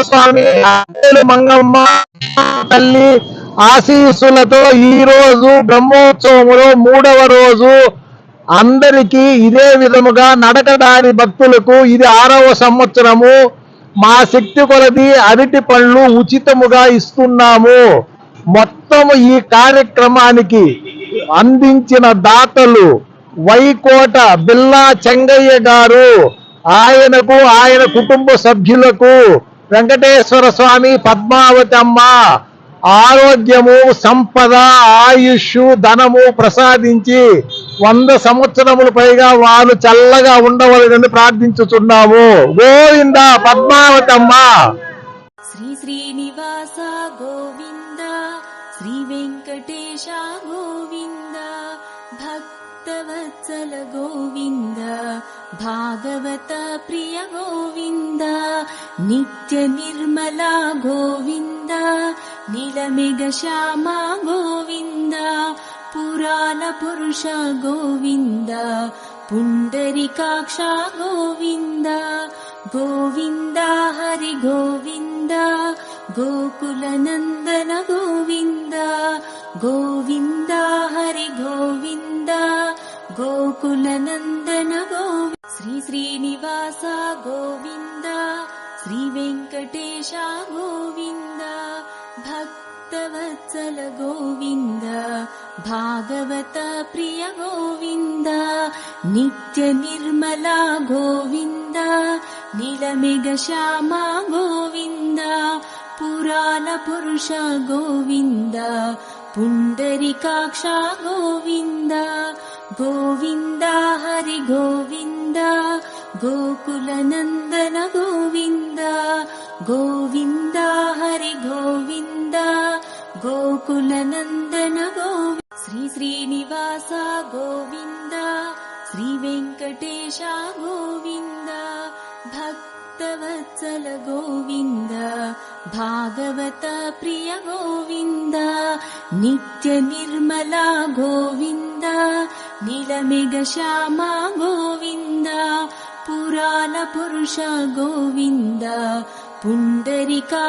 స్వామి మంగమ్మ తల్లి ఆశీస్సులతో ఈ రోజు బ్రహ్మోత్సవములో 3వ రోజు అందరికీ ఇదే విధముగా నడకదారి భక్తులకు ఇది 6వ సంవత్సరము. మా శక్తి కొలది అరటి పళ్ళు ఉచితముగా ఇస్తున్నాము. మొత్తము ఈ కార్యక్రమానికి అందించిన దాతలు వైకోట బిల్లా చెంగయ్య గారు, ఆయనకు ఆయన కుటుంబ సభ్యులకు వెంకటేశ్వర స్వామి పద్మావతి అమ్మ ఆరోగ్యము సంపద ఆయుష్ ధనము ప్రసాదించి 100 సంవత్సరముల పైగా వారు చల్లగా ఉండవలెనని ప్రార్థించుచున్నాము. గోవింద పద్మావతి అమ్మ. శ్రీ శ్రీనివాస గోవింద, శ్రీ వెంకటేశ గోవింద, భక్తవత్సల గోవింద, భాగవత ప్రియ గోవింద, నిత్య నిర్మల గోవింద, నీలమేఘ శ్యామ గోవింద, పురాణ పురుష గోవింద, పుండరీకాక్ష గోవింద, గోవింద హరి గోవింద, గోకుల నందన గోవింద, గోవింద హరి గోవింద, గోకుల నందన గోవింద. శ్రీ శ్రీనివాస గోవింద, శ్రీ వెంకటేశ గోవింద, భక్తవత్సల గోవింద, భాగవత ప్రియ గోవింద, నిత్య నిర్మల గోవింద, నీలమేఘ శ్యామ గోవింద, పురాణ పురుష గోవింద, పుండరీకాక్ష గోవింద, గోవింద హరి గోవింద, గోకుల నందన గోవింద, గోవింద హరి గోవింద, గోకుల నందన గోవింద. శ్రీ శ్రీనివాస గోవింద, శ్రీ వెంకటేశ గోవింద, భక్తవత్సల గోవింద, భాగవత ప్రియ గోవింద, నిత్య నిర్మల గోవింద, నీలమేఘ శ్యామ గోవింద, పురాణ పురుష గోవింద, పుండరీకా